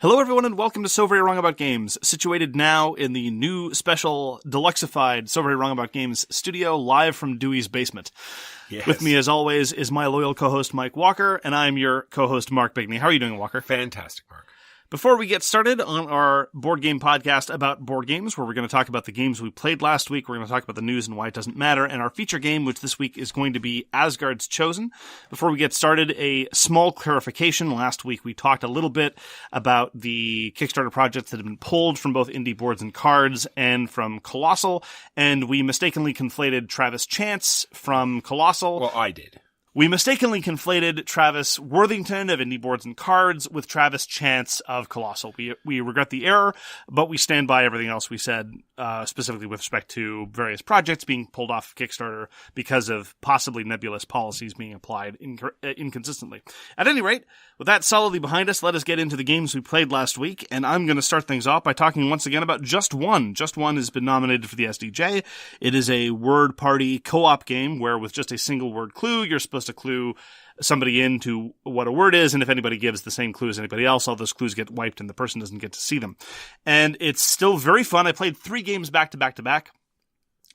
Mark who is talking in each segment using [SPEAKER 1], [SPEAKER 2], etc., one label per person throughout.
[SPEAKER 1] Hello everyone and welcome to So Very Wrong About Games, situated now in the new special deluxified So Very Wrong About Games studio live from Dewey's basement.
[SPEAKER 2] Yes.
[SPEAKER 1] With me as always is my loyal co-host Mike Walker, and I'm your co-host Mark Bigney. How are you doing, Walker?
[SPEAKER 2] Fantastic, Mark.
[SPEAKER 1] Before we get started on our board game podcast about board games, where we're going to talk about the games we played last week, we're going to talk about the news and why it doesn't matter, and our feature game, which this week is going to be Asgard's Chosen. Before we get started, a small clarification. Last week we talked a little bit about the Kickstarter projects that have been pulled from both Indie Boards and Cards and from Colossal, and we mistakenly conflated Travis Chance from Colossal.
[SPEAKER 2] Well, I did.
[SPEAKER 1] We mistakenly conflated Travis Worthington of Indie Boards and Cards with Travis Chance of Colossal. We regret the error, but we stand by everything else we said, specifically with respect to various projects being pulled off of Kickstarter because of possibly nebulous policies being applied inconsistently. At any rate, with that solidly behind us, let us get into the games we played last week, and I'm going to start things off by talking once again about Just One. Just One has been nominated for the SDJ. It is a word party co-op game where with just a single word clue, you're supposed to clue somebody into what a word is, and if anybody gives the same clue as anybody else, all those clues get wiped and the person doesn't get to see them. And it's still very fun. I played 3 games back to back to back.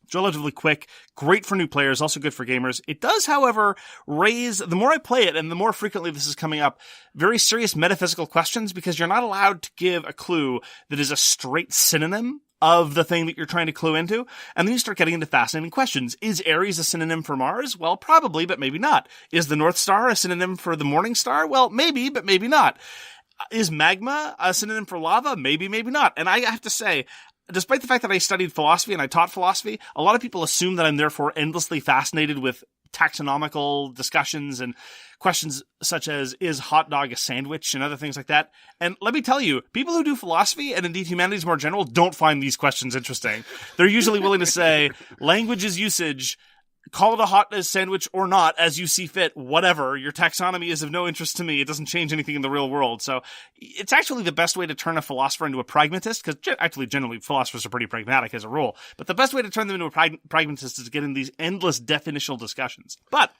[SPEAKER 1] It's relatively quick, great for new players, also good for gamers. It does, however, raise, the more I play it, and the more frequently this is coming up, very serious metaphysical questions, because you're not allowed to give a clue that is a straight synonym of the thing that you're trying to clue into. And then you start getting into fascinating questions. Is Aries a synonym for Mars? Well, probably, but maybe not. Is the North Star a synonym for the Morning Star? Well, maybe, but maybe not. Is magma a synonym for lava? Maybe, maybe not. And I have to say, despite the fact that I studied philosophy and I taught philosophy, a lot of people assume that I'm therefore endlessly fascinated with taxonomical discussions and questions such as, is hot dog a sandwich, and other things like that. And let me tell you, people who do philosophy and indeed humanities more general don't find these questions interesting. They're usually willing to say, language is usage, call it a hot sandwich or not, as you see fit, whatever. Your taxonomy is of no interest to me. It doesn't change anything in the real world. So it's actually the best way to turn a philosopher into a pragmatist, because actually, generally, philosophers are pretty pragmatic as a rule. But the best way to turn them into a pragmatist is to get in these endless definitional discussions. But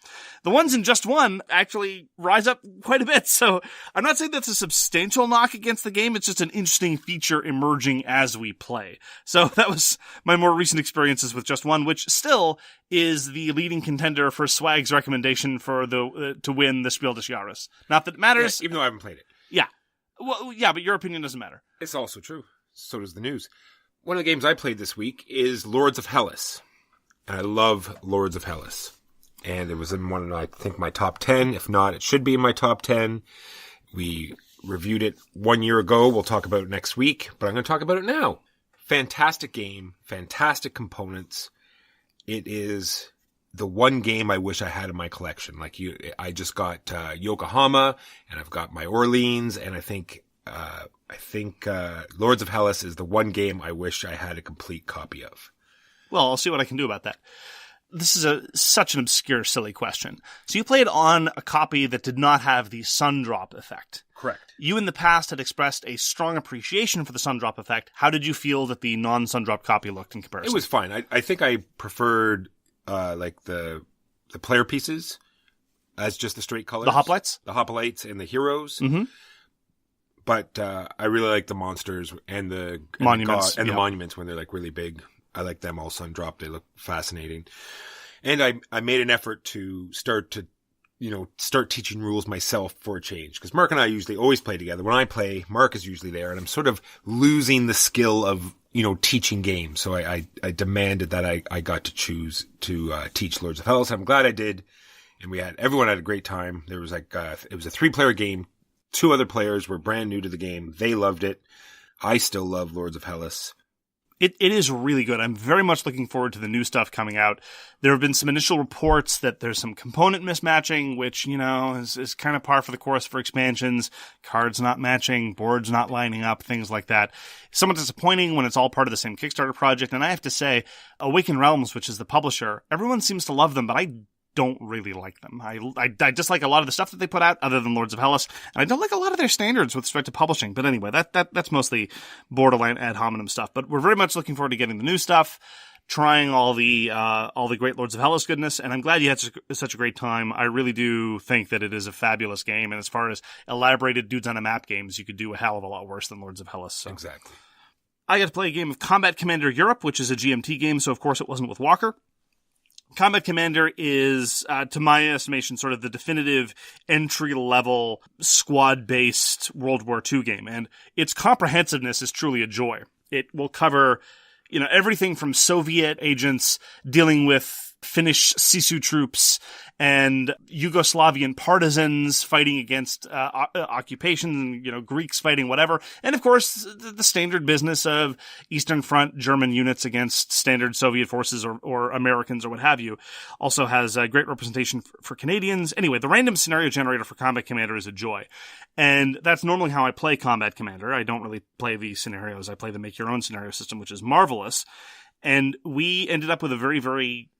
[SPEAKER 1] the ones in Just One actually rise up quite a bit. So I'm not saying that's a substantial knock against the game. It's just an interesting feature emerging as we play. So that was my more recent experiences with Just One, which still is the leading contender for Swag's recommendation for the to win the Spiel des Jahres. Not that it matters.
[SPEAKER 2] Yeah, even though I haven't played it.
[SPEAKER 1] Yeah. Well, yeah, but your opinion doesn't matter.
[SPEAKER 2] It's also true. So does the news. One of the games I played this week is Lords of Hellas. And I love Lords of Hellas. And it was in one of, I think, my top 10. If not, it should be in my top 10. We reviewed it 1 year ago. We'll talk about it next week, but I'm going to talk about it now. Fantastic game. Fantastic components. It is the one game I wish I had in my collection. I just got Yokohama, and I've got my Orleans, and I think Lords of Hellas is the one game I wish I had a complete copy of.
[SPEAKER 1] Well, I'll see what I can do about that. This is such an obscure, silly question. So you played on a copy that did not have the sun drop effect.
[SPEAKER 2] Correct.
[SPEAKER 1] You in the past had expressed a strong appreciation for the sun drop effect. How did you feel that the non-sun drop copy looked in comparison?
[SPEAKER 2] It was fine. I think I preferred the player pieces as just the straight colors.
[SPEAKER 1] The hoplites?
[SPEAKER 2] The hoplites and the heroes.
[SPEAKER 1] Mm-hmm.
[SPEAKER 2] But I really like the monsters and the
[SPEAKER 1] monuments.
[SPEAKER 2] The monuments when they're like really big. I like them all sun dropped. They look fascinating. And I made an effort to start teaching rules myself for a change. Because Mark and I usually always play together. When I play, Mark is usually there, and I'm sort of losing the skill of, teaching games. So I demanded that I got to choose to teach Lords of Hellas. I'm glad I did. And everyone had a great time. There was it was a 3-player game. 2 other players were brand new to the game. They loved it. I still love Lords of Hellas.
[SPEAKER 1] It is really good. I'm very much looking forward to the new stuff coming out. There have been some initial reports that there's some component mismatching, which, is kind of par for the course for expansions. Cards not matching, boards not lining up, things like that. Somewhat disappointing when it's all part of the same Kickstarter project. And I have to say, Awaken Realms, which is the publisher, everyone seems to love them, but I don't really like them. I dislike a lot of the stuff that they put out other than Lords of Hellas, and I don't like a lot of their standards with respect to publishing. But anyway, that's mostly borderline ad hominem stuff. But we're very much looking forward to getting the new stuff. trying all the great Lords of Hellas goodness, and I'm glad you had such a great time. I really do think that it is a fabulous game, and as far as elaborated dudes on a map games, you could do a hell of a lot worse than Lords of Hellas. So.
[SPEAKER 2] Exactly.
[SPEAKER 1] I got to play a game of Combat Commander Europe, which is a GMT game, so of course it wasn't with Walker. Combat Commander is, to my estimation, sort of the definitive entry-level squad-based World War II game, and its comprehensiveness is truly a joy. It will cover, everything from Soviet agents dealing with Finnish Sisu troops and Yugoslavian partisans fighting against occupation, Greeks fighting whatever. And of course, the standard business of Eastern Front German units against standard Soviet forces or Americans or what have you. Also has great representation for Canadians. Anyway, the random scenario generator for Combat Commander is a joy. And that's normally how I play Combat Commander. I don't really play the scenarios. I play the make your own scenario system, which is marvelous. And we ended up with a very, very,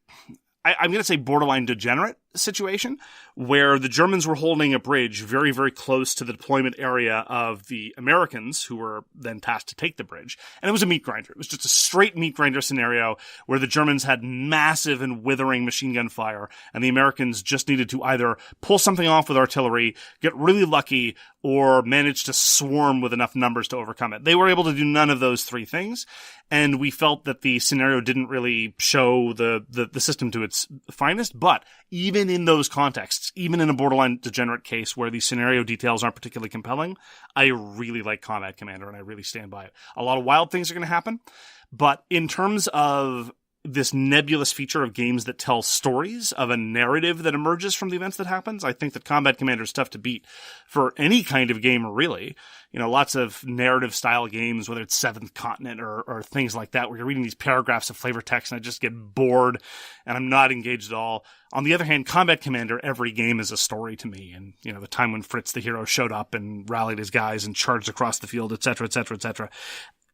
[SPEAKER 1] I'm going to say borderline degenerate situation where the Germans were holding a bridge very, very close to the deployment area of the Americans who were then tasked to take the bridge. And it was a meat grinder. It was just a straight meat grinder scenario where the Germans had massive and withering machine gun fire and the Americans just needed to either pull something off with artillery, get really lucky, or manage to swarm with enough numbers to overcome it. They were able to do none of those three things. And we felt that the scenario didn't really show the system to its finest, but even in those contexts, even in a borderline degenerate case where the scenario details aren't particularly compelling, I really like Combat Commander and I really stand by it. A lot of wild things are going to happen, but in terms of this nebulous feature of games that tell stories of a narrative that emerges from the events that happens, I think that Combat Commander is tough to beat for any kind of game, really. Lots of narrative style games, whether it's Seventh Continent or things like that, where you're reading these paragraphs of flavor text and I just get bored and I'm not engaged at all. On the other hand, Combat Commander, every game is a story to me. And, the time when Fritz the hero showed up and rallied his guys and charged across the field, et cetera, et cetera, et cetera.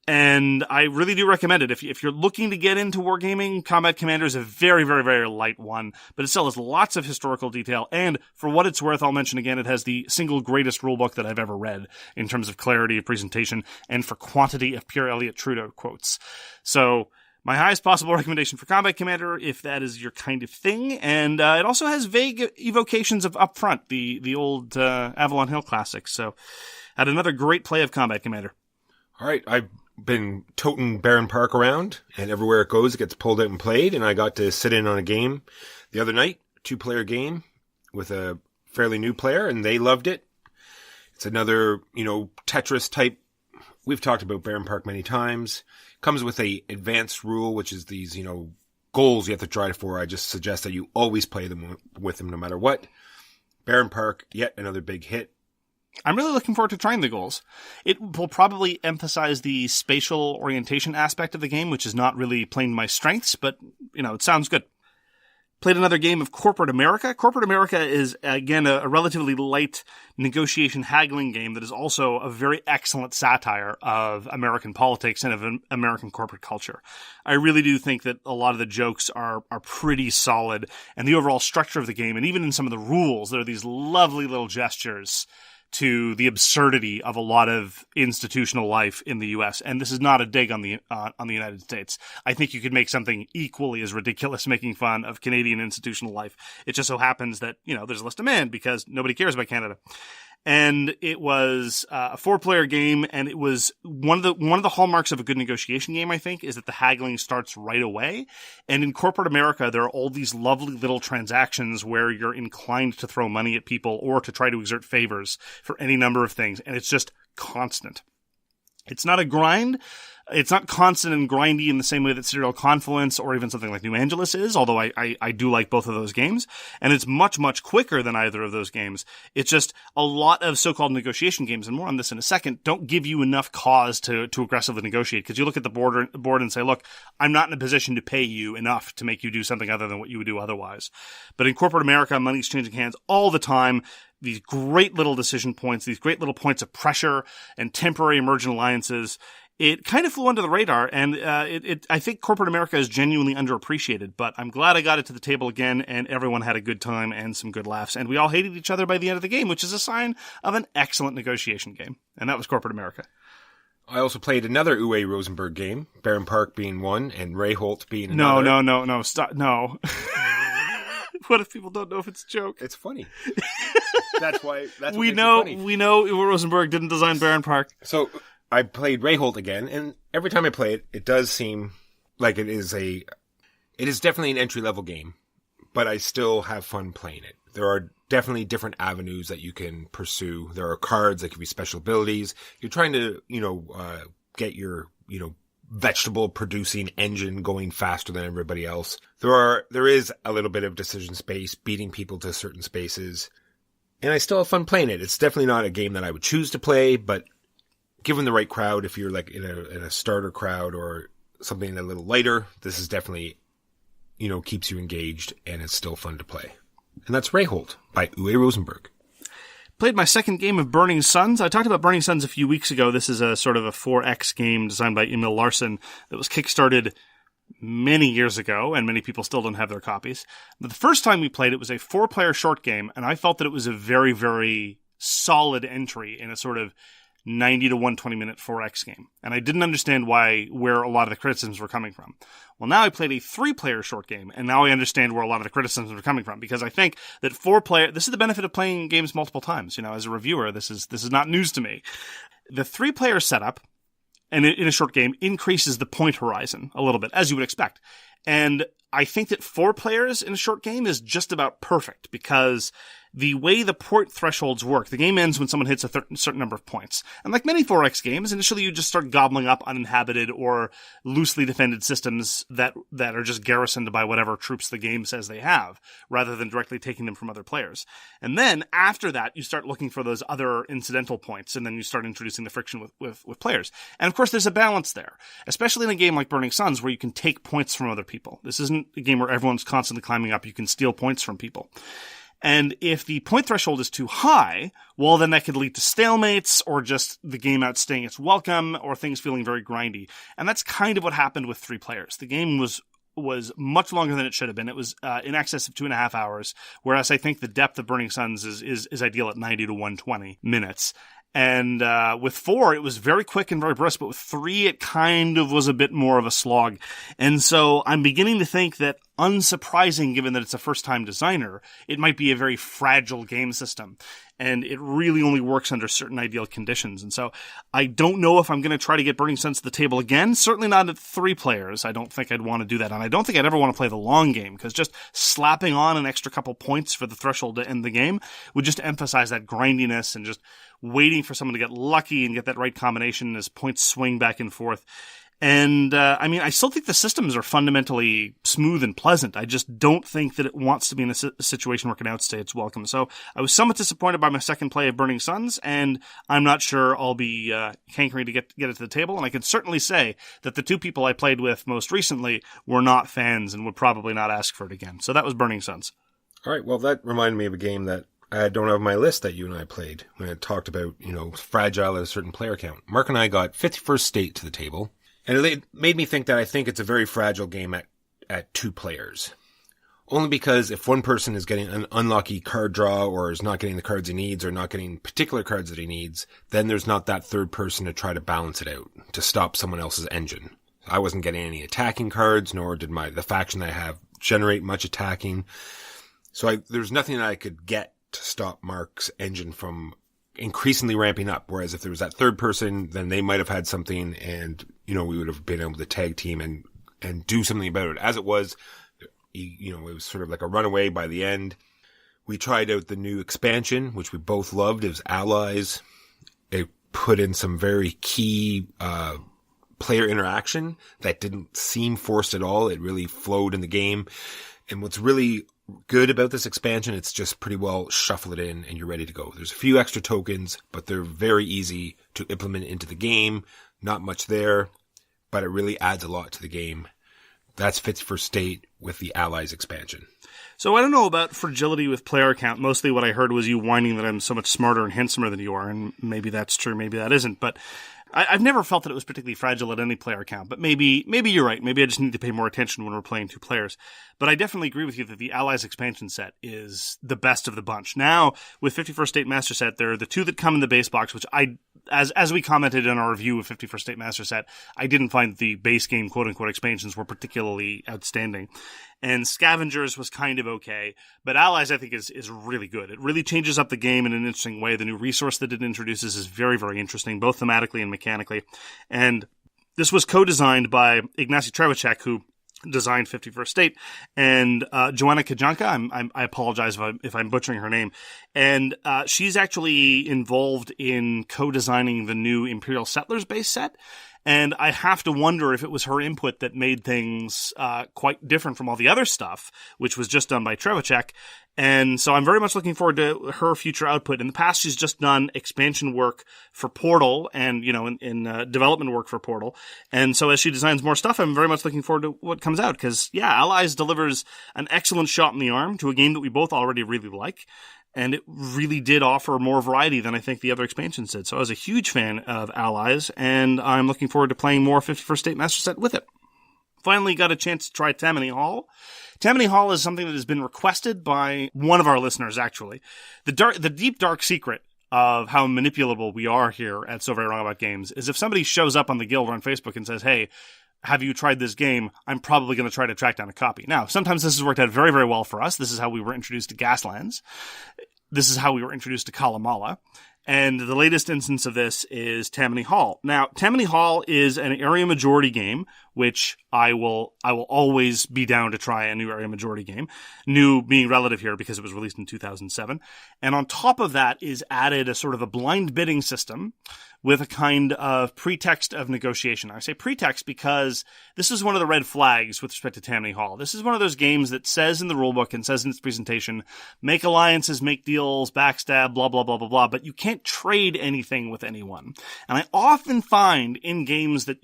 [SPEAKER 1] And I really do recommend it. If you're looking to get into wargaming, Combat Commander is a very, very, very light one, but it still has lots of historical detail. And for what it's worth, I'll mention again, it has the single greatest rulebook that I've ever read in terms of clarity of presentation and for quantity of pure Elliott Trudeau quotes. So my highest possible recommendation for Combat Commander, if that is your kind of thing. And it also has vague evocations of Upfront, the old Avalon Hill classics. So had another great play of Combat Commander.
[SPEAKER 2] All right, I've been toting Barenpark around, and everywhere it goes, it gets pulled out and played, and I got to sit in on a game the other night, 2-player game with a fairly new player, and they loved it. It's another, Tetris type. We've talked about Barenpark many times. Comes with a advanced rule, which is these, goals you have to try for. I just suggest that you always play them with them no matter what. Barenpark, yet another big hit.
[SPEAKER 1] I'm really looking forward to trying the goals. It will probably emphasize the spatial orientation aspect of the game, which is not really playing to my strengths, but, it sounds good. Played another game of Corporate America. Corporate America is, again, a relatively light negotiation haggling game that is also a very excellent satire of American politics and of American corporate culture. I really do think that a lot of the jokes are pretty solid, and the overall structure of the game, and even in some of the rules, there are these lovely little gestures to the absurdity of a lot of institutional life in the U.S. And this is not a dig on the United States. I think you could make something equally as ridiculous making fun of Canadian institutional life. It just so happens that, there's less demand because nobody cares about Canada. And it was a 4-player game, and it was one of the hallmarks of a good negotiation game, I think, is that the haggling starts right away. And in Corporate America, there are all these lovely little transactions where you're inclined to throw money at people or to try to exert favors for any number of things, and it's just constant. It's not a grind. It's not constant and grindy in the same way that Serial Confluence or even something like New Angeles is, although I do like both of those games. And it's much, much quicker than either of those games. It's just a lot of so-called negotiation games, and more on this in a second, don't give you enough cause to aggressively negotiate. Because you look at the board and say, look, I'm not in a position to pay you enough to make you do something other than what you would do otherwise. But in Corporate America, money's changing hands all the time. These great little decision points, these great little points of pressure and temporary emergent alliances. It kind of flew under the radar, and I think Corporate America is genuinely underappreciated, but I'm glad I got it to the table again, and everyone had a good time and some good laughs, and we all hated each other by the end of the game, which is a sign of an excellent negotiation game. And that was Corporate America.
[SPEAKER 2] I also played another Uwe Rosenberg game, Barenpark being one, and Reykholt being another.
[SPEAKER 1] No, stop, no. What if people don't know if it's a joke?
[SPEAKER 2] It's funny. That's why. That's what
[SPEAKER 1] we
[SPEAKER 2] makes
[SPEAKER 1] know.
[SPEAKER 2] it funny.
[SPEAKER 1] We know Uwe Rosenberg didn't design Barenpark.
[SPEAKER 2] So I played Reykholt again, and every time I play it, it does seem like it is definitely an entry level game, but I still have fun playing it. There are definitely different avenues that you can pursue. There are cards that give you special abilities. You're trying to, get your, vegetable producing engine going faster than everybody else. There is a little bit of decision space, beating people to certain spaces, and I still have fun playing it. It's definitely not a game that I would choose to play, but given the right crowd, if you're like in a starter crowd or something a little lighter, this is definitely, keeps you engaged and it's still fun to play. And that's Reykholt by Uwe Rosenberg.
[SPEAKER 1] Played my second game of Burning Suns. I talked about Burning Suns a few weeks ago. This is a sort of a 4X game designed by Emil Larsen that was kickstarted many years ago, and many people still don't have their copies. But the first time we played it was a 4-player short game, and I felt that it was a very, very solid entry in a sort of 90 to 120 minute 4X game. And I didn't understand where a lot of the criticisms were coming from. Well, now I played a 3-player short game, and now I understand where a lot of the criticisms are coming from, because I think that 4-player, this is the benefit of playing games multiple times. As a reviewer, this is not news to me. The 3-player setup, and in a short game, increases the point horizon a little bit, as you would expect. And I think that 4 players in a short game is just about perfect, because the way the point thresholds work, the game ends when someone hits a certain number of points. And like many 4X games, initially you just start gobbling up uninhabited or loosely defended systems that are just garrisoned by whatever troops the game says they have, rather than directly taking them from other players. And then after that, you start looking for those other incidental points, and then you start introducing the friction with players. And of course, there's a balance there, especially in a game like Burning Suns, where you can take points from other people. This isn't a game where everyone's constantly climbing up. You can steal points from people. And if the point threshold is too high, well, then that could lead to stalemates, or just the game outstaying its welcome, or things feeling very grindy. And that's kind of what happened with 3 players. The game was much longer than it should have been. It was in excess of 2.5 hours, whereas I think the depth of Burning Suns is ideal at 90 to 120 minutes. And with 4, it was very quick and very brisk, but with 3, it kind of was a bit more of a slog. And so I'm beginning to think that, unsurprising given that it's a first-time designer, it might be a very fragile game system. And it really only works under certain ideal conditions. And so I don't know if I'm going to try to get Burning Suns to the table again. Certainly not at 3 players. I don't think I'd want to do that. And I don't think I'd ever want to play the long game, because just slapping on an extra couple points for the threshold to end the game would just emphasize that grindiness and just waiting for someone to get lucky and get that right combination as points swing back and forth. And, I still think the systems are fundamentally smooth and pleasant. I just don't think that it wants to be in a situation where it can outstay its welcome. So I was somewhat disappointed by my second play of Burning Suns, and I'm not sure I'll be hankering to get it to the table. And I can certainly say that the 2 people I played with most recently were not fans and would probably not ask for it again. So that was Burning Suns. All
[SPEAKER 2] right, well, that reminded me of a game that I don't have on my list that you and I played when I talked about, fragile at a certain player count. Mark and I got 51st State to the table. And it made me think that I think it's a very fragile game at 2 players. Only because if one person is getting an unlucky card draw, or is not getting the cards he needs, or not getting particular cards that he needs, then there's not that third person to try to balance it out, to stop someone else's engine. I wasn't getting any attacking cards, nor did the faction that I have generate much attacking. So there's nothing that I could get to stop Mark's engine from increasingly ramping up. Whereas if there was that third person, then they might have had something, and we would have been able to tag team and do something about it. As it was, it was sort of like a runaway by the end. We tried out the new expansion, which we both loved. It was Allies. It put in some very key player interaction that didn't seem forced at all. It really flowed in the game. And what's really good about this expansion, it's just pretty well shuffle it in and you're ready to go. There's a few extra tokens, but they're very easy to implement into the game. Not much there, but it really adds a lot to the game. That's 51st State with the Allies expansion.
[SPEAKER 1] So I don't know about fragility with player count. Mostly what I heard was you whining that I'm so much smarter and handsomer than you are, and maybe that's true, maybe that isn't. But I've never felt that it was particularly fragile at any player count, but maybe you're right. Maybe I just need to pay more attention when we're playing 2 players. But I definitely agree with you that the Allies expansion set is the best of the bunch. Now, with 51st State Master Set, there are the 2 that come in the base box, which as we commented in our review of 51st State Master Set, I didn't find the base game quote-unquote expansions were particularly outstanding. And Scavengers was kind of okay, but Allies I think is really good. It really changes up the game in an interesting way. The new resource that it introduces is very, very interesting, both thematically and mechanically. And this was co-designed by Ignacy Trzewiczek, who designed 51st State, and Joanna Kajanka. I apologize if I'm butchering her name. And she's actually involved in co-designing the new Imperial Settlers base set. And I have to wonder if it was her input that made things quite different from all the other stuff, which was just done by Trzewiczek. And so I'm very much looking forward to her future output. In the past, she's just done expansion work for Portal and, in development work for Portal. And so as she designs more stuff, I'm very much looking forward to what comes out. Because, Allies delivers an excellent shot in the arm to a game that we both already really like. And it really did offer more variety than I think the other expansions did. So I was a huge fan of Allies, and I'm looking forward to playing more 51st State Master Set with it. Finally got a chance to try Tammany Hall. Tammany Hall is something that has been requested by one of our listeners, actually. The deep, dark secret of how manipulable we are here at So Very Wrong About Games is if somebody shows up on the guild or on Facebook and says, hey, have you tried this game? I'm probably going to try to track down a copy. Now, sometimes this has worked out very, very well for us. This is how we were introduced to Gaslands. This is how we were introduced to Kalamala. And the latest instance of this is Tammany Hall. Now, Tammany Hall is an area majority game, which I will always be down to try a new area majority game. New being relative here because it was released in 2007. And on top of that is added a sort of a blind bidding system with a kind of pretext of negotiation. I say pretext because this is one of the red flags with respect to Tammany Hall. This is one of those games that says in the rulebook and says in its presentation, make alliances, make deals, backstab, blah, blah, blah, blah, blah, but you can't trade anything with anyone. And I often find in games that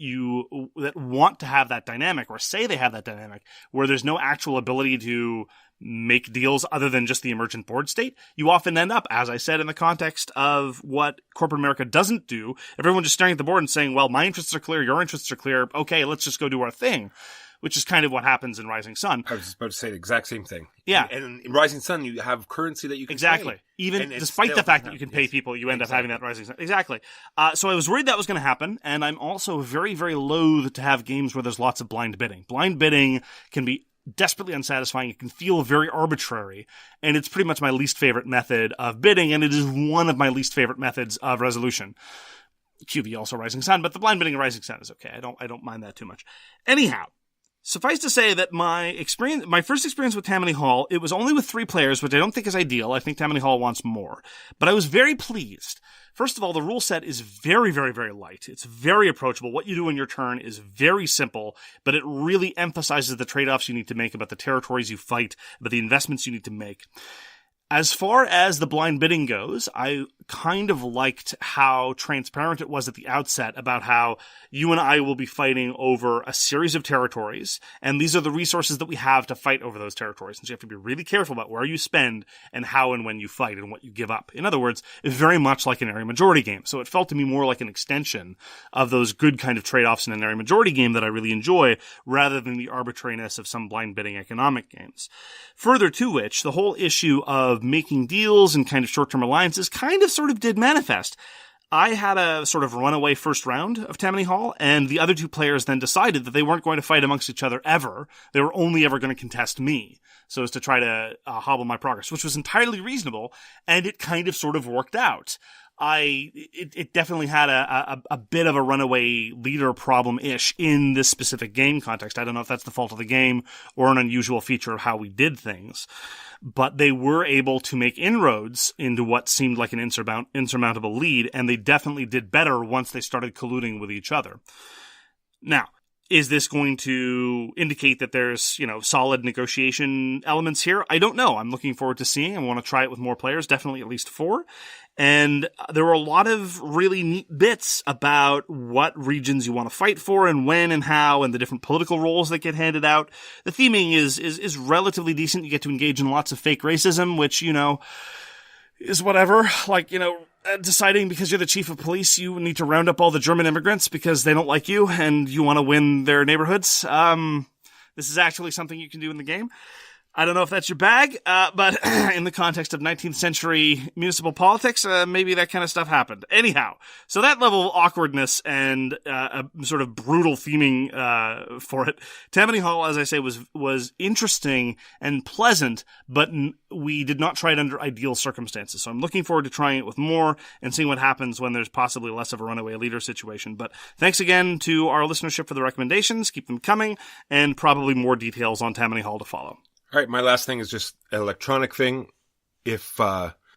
[SPEAKER 1] want to have that dynamic or say they have that dynamic where there's no actual ability to make deals other than just the emergent board state, you often end up, as I said, in the context of what corporate America doesn't do. Everyone just staring at the board and saying, well, my interests are clear, your interests are clear, okay, let's just go do our thing, which is kind of what happens in Rising Sun.
[SPEAKER 2] I was just about to say the exact same thing.
[SPEAKER 1] Yeah.
[SPEAKER 2] And in Rising Sun, you have currency that you can
[SPEAKER 1] Exactly.
[SPEAKER 2] pay.
[SPEAKER 1] Even despite the fact that you can pay people, you end up having that Rising Sun. Exactly. So I was worried that was going to happen, and I'm also very, very loath to have games where there's lots of blind bidding. Blind bidding can be desperately unsatisfying. It can feel very arbitrary, and it's pretty much my least favorite method of bidding, and it is one of my least favorite methods of resolution. QB also Rising Sun, but the blind bidding of Rising Sun is okay. I don't mind that too much. Anyhow, suffice to say that my first experience with Tammany Hall, it was only with 3 players, which I don't think is ideal. I think Tammany Hall wants more. But I was very pleased. First of all, the rule set is very, very, very light. It's very approachable. What you do in your turn is very simple, but it really emphasizes the trade-offs you need to make about the territories you fight, about the investments you need to make. As far as the blind bidding goes, I kind of liked how transparent it was at the outset about how you and I will be fighting over a series of territories, and these are the resources that we have to fight over those territories. And so you have to be really careful about where you spend and how and when you fight and what you give up. In other words, it's very much like an area majority game. So it felt to me more like an extension of those good kind of trade-offs in an area majority game that I really enjoy, rather than the arbitrariness of some blind bidding economic games. Further to which, the whole issue of making deals and kind of short-term alliances kind of sort of did manifest. I had a sort of runaway first round of Tammany Hall, and the other 2 players then decided that they weren't going to fight amongst each other ever. They were only ever going to contest me, so as to try to hobble my progress, which was entirely reasonable, and it kind of sort of worked out. It definitely had a bit of a runaway leader problem-ish in this specific game context. I don't know if that's the fault of the game or an unusual feature of how we did things. But they were able to make inroads into what seemed like an insurmountable lead, and they definitely did better once they started colluding with each other. Now, is this going to indicate that there's, solid negotiation elements here? I don't know. I'm looking forward to seeing. I want to try it with more players, definitely at least 4. And there were a lot of really neat bits about what regions you want to fight for and when and how and the different political roles that get handed out. The theming is relatively decent. You get to engage in lots of fake racism, which, is whatever. Like, deciding because you're the chief of police, you need to round up all the German immigrants because they don't like you and you want to win their neighborhoods. This is actually something you can do in the game. I don't know if that's your bag, but in the context of 19th century municipal politics, maybe that kind of stuff happened. Anyhow, so that level of awkwardness and a sort of brutal theming for it. Tammany Hall, as I say, was interesting and pleasant, but we did not try it under ideal circumstances. So I'm looking forward to trying it with more and seeing what happens when there's possibly less of a runaway leader situation. But thanks again to our listenership for the recommendations. Keep them coming, and probably more details on Tammany Hall to follow.
[SPEAKER 2] All right, my last thing is just an electronic thing. If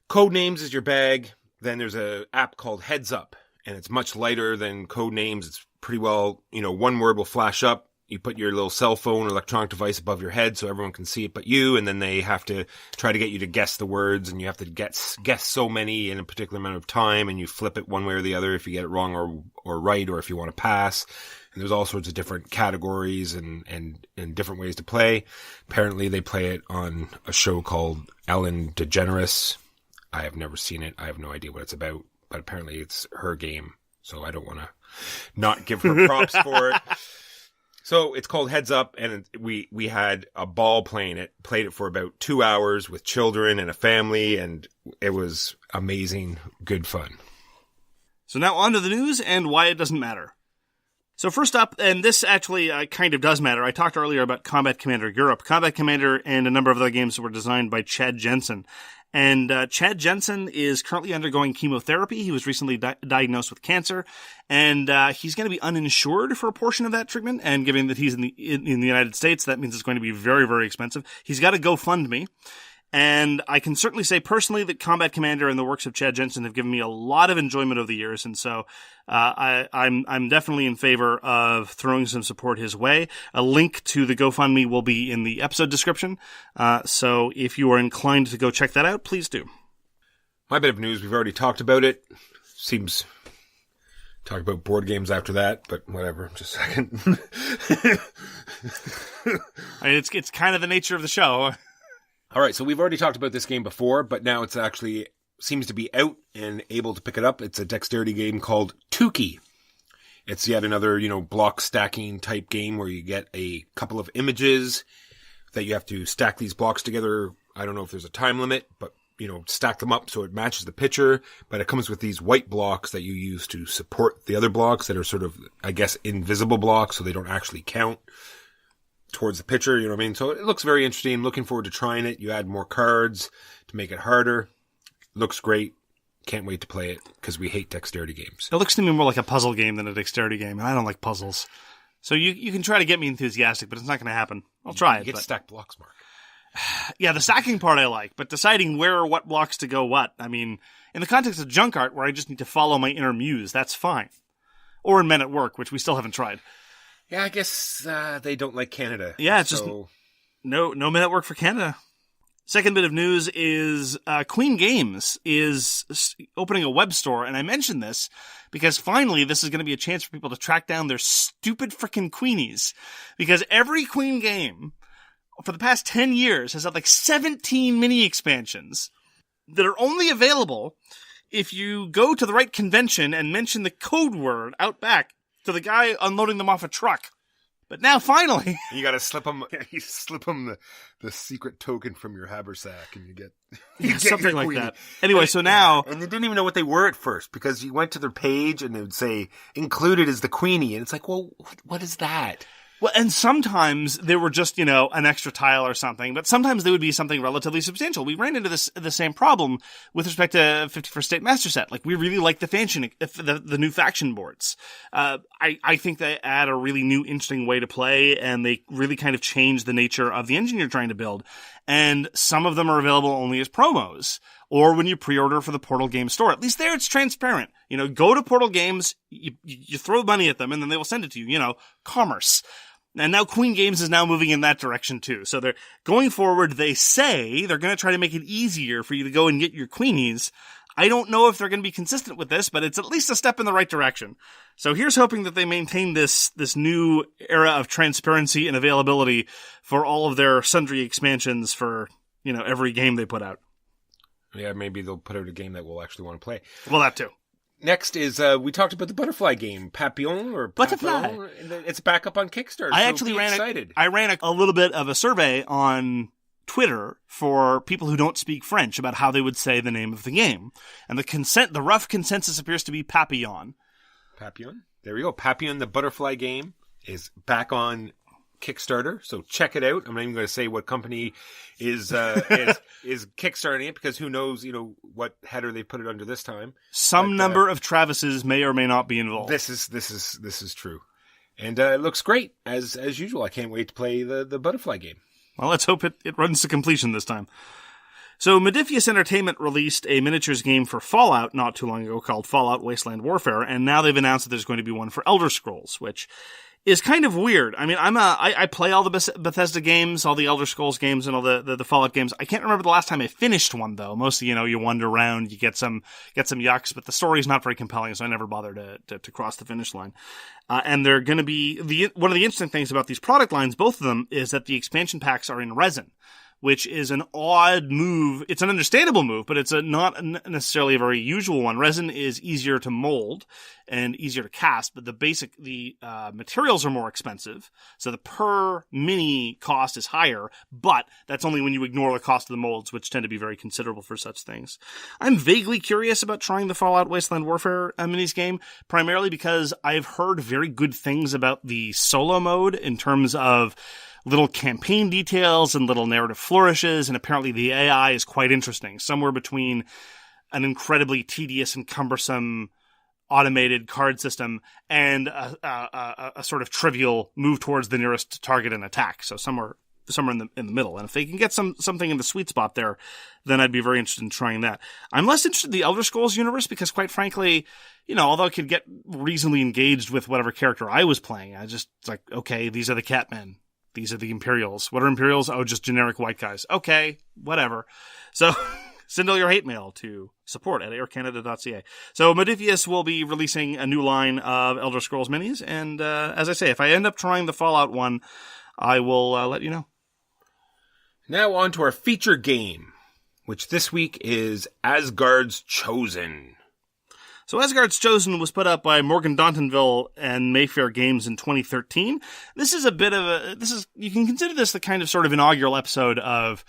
[SPEAKER 2] Codenames is your bag, then there's an app called Heads Up, and it's much lighter than Codenames. It's pretty well, one word will flash up. You put your little cell phone or electronic device above your head so everyone can see it but you, and then they have to try to get you to guess the words, and you have to guess so many in a particular amount of time, and you flip it one way or the other if you get it wrong or right, or if you want to pass. And there's all sorts of different categories and different ways to play. Apparently they play it on a show called Ellen DeGeneres. I have never seen it. I have no idea what it's about, but apparently it's her game. So I don't want to not give her props for it. So it's called Heads Up, and we had a ball played it for about 2 hours with children and a family, and it was amazing, good fun.
[SPEAKER 1] So now on to the news and why it doesn't matter. So first up, and this actually kind of does matter, I talked earlier about Combat Commander Europe. Combat Commander and a number of other games were designed by Chad Jensen. And Chad Jensen is currently undergoing chemotherapy. He was recently diagnosed with cancer, and he's going to be uninsured for a portion of that treatment. And given that he's in the United States, that means it's going to be very, very expensive. He's got a GoFundMe. And I can certainly say personally that Combat Commander and the works of Chad Jensen have given me a lot of enjoyment over the years, and so I'm definitely in favor of throwing some support his way. A link to the GoFundMe will be in the episode description, so if you are inclined to go check that out, please do.
[SPEAKER 2] My bit of news, we've already talked about it. Seems talk about board games after that, but whatever. Just a second.
[SPEAKER 1] It's kind of the nature of the show.
[SPEAKER 2] All right, so we've already talked about this game before, but now it's actually seems to be out and able to pick it up. It's a dexterity game called Tukey. It's yet another, block stacking type game where you get a couple of images that you have to stack these blocks together. I don't know if there's a time limit, but, stack them up so it matches the picture. But it comes with these white blocks that you use to support the other blocks that are sort of, I guess, invisible blocks, so they don't actually count towards the picture, you know what I mean? So it looks very interesting. Looking forward to trying it. You add more cards to make it harder. Looks great. Can't wait to play it because we hate dexterity games.
[SPEAKER 1] It looks to me more like a puzzle game than a dexterity game, and I don't like puzzles. So you can try to get me enthusiastic, but it's not going to happen. I'll try it.
[SPEAKER 2] You get stacked blocks, Mark.
[SPEAKER 1] Yeah, the stacking part I like, but deciding where or what blocks to go what. I mean, in the context of junk art where I just need to follow my inner muse, that's fine. Or in Men at Work, which we still haven't tried.
[SPEAKER 2] Yeah, I guess they don't like Canada.
[SPEAKER 1] Yeah, it's just no Men at Work for Canada. Second bit of news is Queen Games is opening a web store, and I mentioned this because finally this is going to be a chance for people to track down their stupid frickin' Queenies. Because every Queen game for the past 10 years has had like 17 mini expansions that are only available if you go to the right convention and mention the code word out back to the guy unloading them off a truck. But now, finally...
[SPEAKER 2] You gotta slip them the secret token from your haversack, and you get
[SPEAKER 1] something like that. Anyway, so now...
[SPEAKER 2] And they didn't even know what they were at first, because you went to their page, and it would say, included is the Queenie, and it's like, well, what is that?
[SPEAKER 1] Well, and sometimes they were just, an extra tile or something, but sometimes they would be something relatively substantial. We ran into the same problem with respect to 51st State Master Set. Like, we really like the new faction boards. I think they add a really new, interesting way to play, and they really kind of change the nature of the engine you're trying to build. And some of them are available only as promos, or when you pre-order for the Portal Games store. At least there it's transparent. Go to Portal Games, you throw money at them, and then they will send it to you. Commerce. And now Queen Games is now moving in that direction too. So they're going forward. They say they're going to try to make it easier for you to go and get your Queenies. I don't know if they're going to be consistent with this, but it's at least a step in the right direction. So here's hoping that they maintain this new era of transparency and availability for all of their sundry expansions for, every game they put out.
[SPEAKER 2] Yeah, maybe they'll put out a game that we'll actually want to play.
[SPEAKER 1] Well, that too.
[SPEAKER 2] Next is, we talked about the butterfly game, Papillon or
[SPEAKER 1] Butterfly.
[SPEAKER 2] Papillon. It's back up on Kickstarter.
[SPEAKER 1] I
[SPEAKER 2] so
[SPEAKER 1] actually
[SPEAKER 2] be excited.
[SPEAKER 1] I ran a little bit of a survey on Twitter for people who don't speak French about how they would say the name of the game. And the rough consensus appears to be Papillon. Papillon?
[SPEAKER 2] There we go. Papillon, the butterfly game, is back on Kickstarter, so check it out. I'm not even going to say what company is kickstarting it, because who knows, what header they put it under this time.
[SPEAKER 1] Some number of Travises may or may not be involved.
[SPEAKER 2] This is true, and it looks great as usual. I can't wait to play the butterfly game.
[SPEAKER 1] Well, let's hope it runs to completion this time. So, Modiphius Entertainment released a miniatures game for Fallout not too long ago called Fallout Wasteland Warfare, and now they've announced that there's going to be one for Elder Scrolls, which is kind of weird. I mean, I play all the Bethesda games, all the Elder Scrolls games, and all the Fallout games. I can't remember the last time I finished one, though. Mostly, you wander around, you get some yucks, but the story's not very compelling, so I never bother to cross the finish line. And they're going to be one of the interesting things about these product lines, both of them, is that the expansion packs are in resin, which is an odd move. It's an understandable move, but it's not necessarily a very usual one. Resin is easier to mold and easier to cast, but the materials are more expensive. So the per mini cost is higher, but that's only when you ignore the cost of the molds, which tend to be very considerable for such things. I'm vaguely curious about trying the Fallout Wasteland Warfare minis game, primarily because I've heard very good things about the solo mode in terms of little campaign details and little narrative flourishes, and apparently the AI is quite interesting, somewhere between an incredibly tedious and cumbersome automated card system and a sort of trivial move towards the nearest target and attack. So somewhere in the middle. And if they can get something in the sweet spot there, then I'd be very interested in trying that. I'm less interested in the Elder Scrolls universe because, quite frankly, although I could get reasonably engaged with whatever character I was playing, it's like, okay, these are the Catmen. These are the Imperials. What are Imperials? Oh, just generic white guys. Okay, whatever. So send all your hate mail to support@aircanada.ca. So Modiphius will be releasing a new line of Elder Scrolls minis. And as I say, if I end up trying the Fallout one, I will let you know.
[SPEAKER 2] Now on to our feature game, which this week is Asgard's Chosen.
[SPEAKER 1] So Asgard's Chosen was put up by Morgan Dontonville and Mayfair Games in 2013. This is you can consider this the kind of sort of inaugural episode of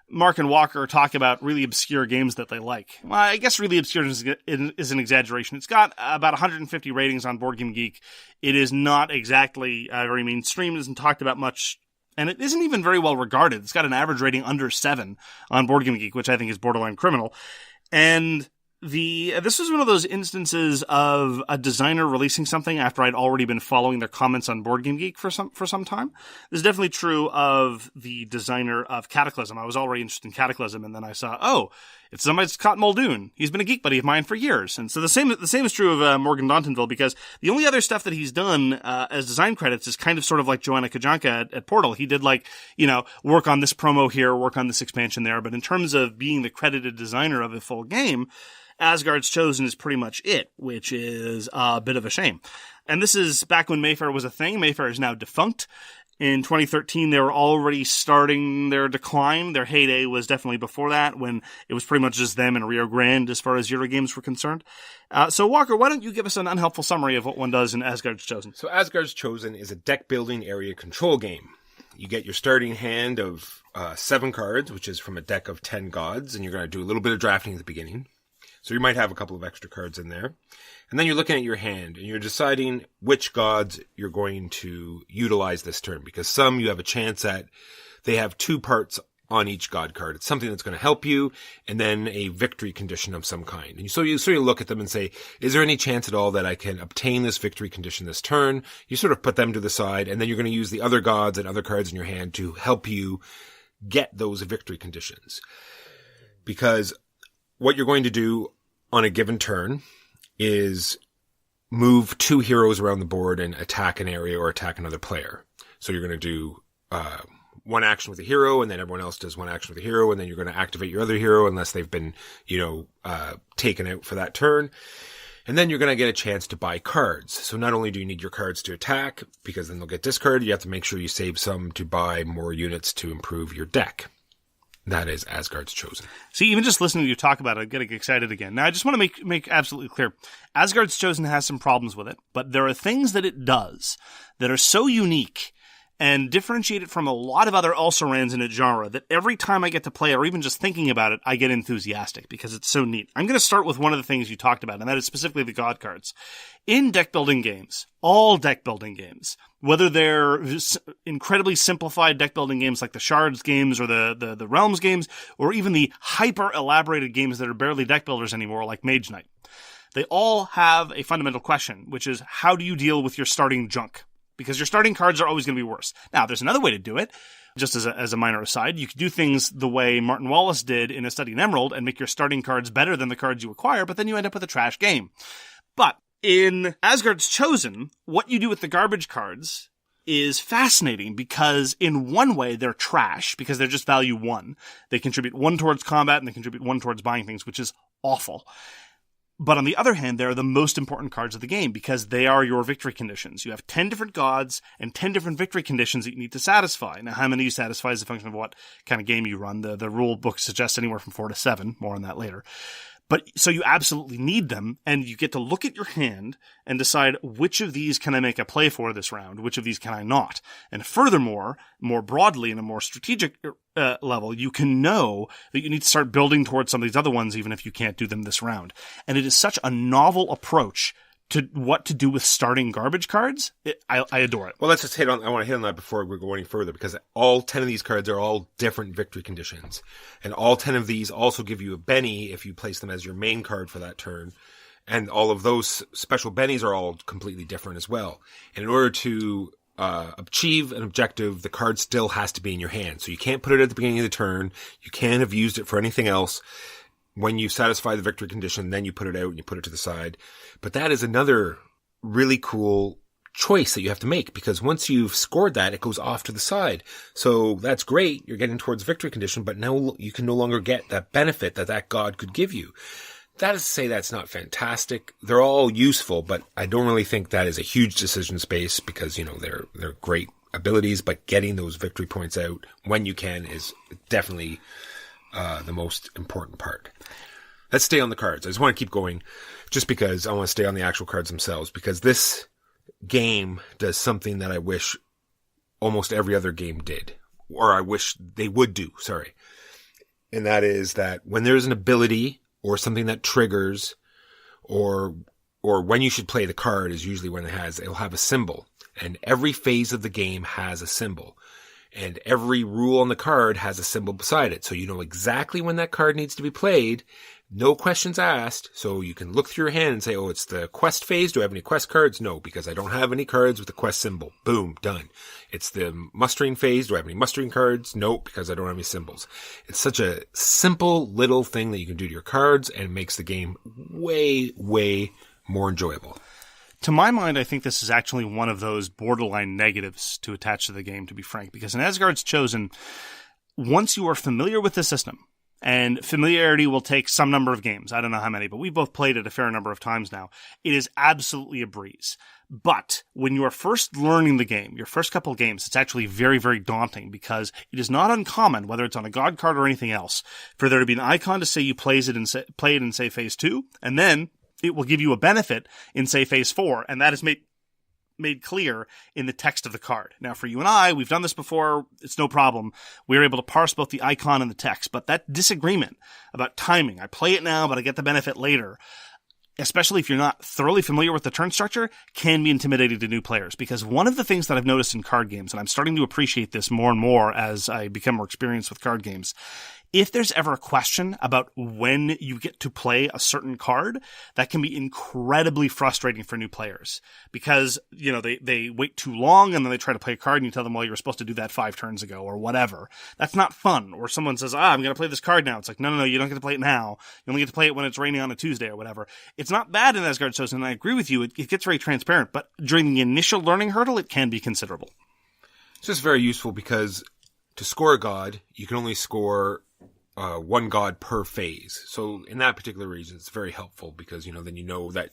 [SPEAKER 1] Mark and Walker talk about really obscure games that they like. Well, I guess really obscure is an exaggeration. It's got about 150 ratings on Board Game Geek. It is not exactly very mainstream. It isn't talked about much, and it isn't even very well regarded. It's got an average rating under 7 on Board Game Geek, which I think is borderline criminal. And this was one of those instances of a designer releasing something after I'd already been following their comments on Board Game Geek for some time. This is definitely true of the designer of Cataclysm. I was already interested in Cataclysm, and then I saw, it's Scott Muldoon. He's been a geek buddy of mine for years. And so the same is true of Morgan Dontonville, because the only other stuff that he's done as design credits is kind of sort of like Joanna Kajanka at Portal. He did work on this promo here, work on this expansion there. But in terms of being the credited designer of a full game, Asgard's Chosen is pretty much it, which is a bit of a shame. And this is back when Mayfair was a thing. Mayfair is now defunct. In 2013, they were already starting their decline. Their heyday was definitely before that, when it was pretty much just them and Rio Grande as far as Euro games were concerned. So Walker, why don't you give us an unhelpful summary of what one does in Asgard's Chosen? So
[SPEAKER 2] Asgard's Chosen is a deck-building area control game. You get your starting hand of 7 cards, which is from a deck of 10 gods, and you're going to do a little bit of drafting at the beginning. So you might have a couple of extra cards in there. And then you're looking at your hand and you're deciding which gods you're going to utilize this turn. Because some you have a chance at, they have 2 parts on each god card. It's something that's going to help you, and then a victory condition of some kind. And so you sort of look at them and say, is there any chance at all that I can obtain this victory condition this turn? You sort of put them to the side, and then you're going to use the other gods and other cards in your hand to help you get those victory conditions. Because what you're going to do on a given turn is move 2 heroes around the board and attack an area or attack another player. So you're going to do one action with a hero, and then everyone else does one action with a hero, and then you're going to activate your other hero unless they've been, taken out for that turn. And then you're going to get a chance to buy cards. So not only do you need your cards to attack, because then they'll get discarded, you have to make sure you save some to buy more units to improve your deck. That is Asgard's Chosen.
[SPEAKER 1] See, even just listening to you talk about it, I'm getting excited again. Now, I just want to make absolutely clear. Asgard's Chosen has some problems with it, but there are things that it does that are so unique and differentiate it from a lot of other also-rans in its genre that every time I get to play it, or even just thinking about it, I get enthusiastic because it's so neat. I'm going to start with one of the things you talked about, and that is specifically the God cards. In deck-building games, all deck-building games, whether they're incredibly simplified deck-building games like the Shards games or the Realms games, or even the hyper-elaborated games that are barely deck-builders anymore like Mage Knight, they all have a fundamental question, which is how do you deal with your starting junk? Because your starting cards are always going to be worse. Now, there's another way to do it. Just as a minor aside, you could do things the way Martin Wallace did in A Study in Emerald and make your starting cards better than the cards you acquire, but then you end up with a trash game. But in Asgard's Chosen, what you do with the garbage cards is fascinating because in one way they're trash because they're just value 1. They contribute 1 towards combat and they contribute 1 towards buying things, which is awful. But on the other hand, they're the most important cards of the game because they are your victory conditions. You have 10 different gods and 10 different victory conditions that you need to satisfy. Now, how many you satisfy is a function of what kind of game you run. The rule book suggests anywhere from 4 to 7. More on that later. But so you absolutely need them, and you get to look at your hand and decide which of these can I make a play for this round, which of these can I not. And furthermore, more broadly, in a more strategic level, you can know that you need to start building towards some of these other ones, even if you can't do them this round. And it is such a novel approach to what to do with starting garbage cards. I adore it.
[SPEAKER 2] Well, let's just I want to hit on that before we go any further, because all 10 of these cards are all different victory conditions. And all 10 of these also give you a Benny if you place them as your main card for that turn. And all of those special Bennies are all completely different as well. And in order to achieve an objective, the card still has to be in your hand. So you can't put it at the beginning of the turn. You can't have used it for anything else. When you satisfy the victory condition, then you put it out and you put it to the side. But that is another really cool choice that you have to make, because once you've scored that, it goes off to the side. So that's great. You're getting towards victory condition, but now you can no longer get that benefit that god could give you. That is to say that's not fantastic. They're all useful, but I don't really think that is a huge decision space because, they're great abilities, but getting those victory points out when you can is definitely the most important part. Let's stay on the cards. I just want to keep going just because I want to stay on the actual cards themselves, because this game does something that I wish almost every other game did, or I wish they would do, sorry. And that is that when there's an ability or something that triggers, or when you should play the card is usually when it'll have a symbol. And every phase of the game has a symbol. And every rule on the card has a symbol beside it. So you know exactly when that card needs to be played. No questions asked. So you can look through your hand and say, oh, it's the quest phase. Do I have any quest cards? No, because I don't have any cards with the quest symbol. Boom, done. It's the mustering phase. Do I have any mustering cards? Nope, because I don't have any symbols. It's such a simple little thing that you can do to your cards and makes the game way, way more enjoyable.
[SPEAKER 1] To my mind, I think this is actually one of those borderline negatives to attach to the game, to be frank, because in Asgard's Chosen, once you are familiar with the system, and familiarity will take some number of games, I don't know how many, but we've both played it a fair number of times now, it is absolutely a breeze. But when you are first learning the game, your first couple of games, it's actually very, very daunting because it is not uncommon, whether it's on a god card or anything else, for there to be an icon to say you play it in, say, phase 2, and then it will give you a benefit in, say, phase 4, and that is made clear in the text of the card. Now, for you and I, we've done this before, it's no problem. We're able to parse both the icon and the text, but that disagreement about timing, I play it now, but I get the benefit later, especially if you're not thoroughly familiar with the turn structure, can be intimidating to new players. Because one of the things that I've noticed in card games, and I'm starting to appreciate this more and more as I become more experienced with card games, if there's ever a question about when you get to play a certain card, that can be incredibly frustrating for new players because, they wait too long and then they try to play a card and you tell them, well, you were supposed to do that 5 turns ago or whatever. That's not fun. Or someone says, I'm going to play this card now. It's like, no, you don't get to play it now. You only get to play it when it's raining on a Tuesday or whatever. It's not bad in Asgard Chosen, and I agree with you. It gets very transparent, but during the initial learning hurdle, it can be considerable.
[SPEAKER 2] It's just very useful because to score a god, you can only score one god per phase. So in that particular region, it's very helpful because, then you know that,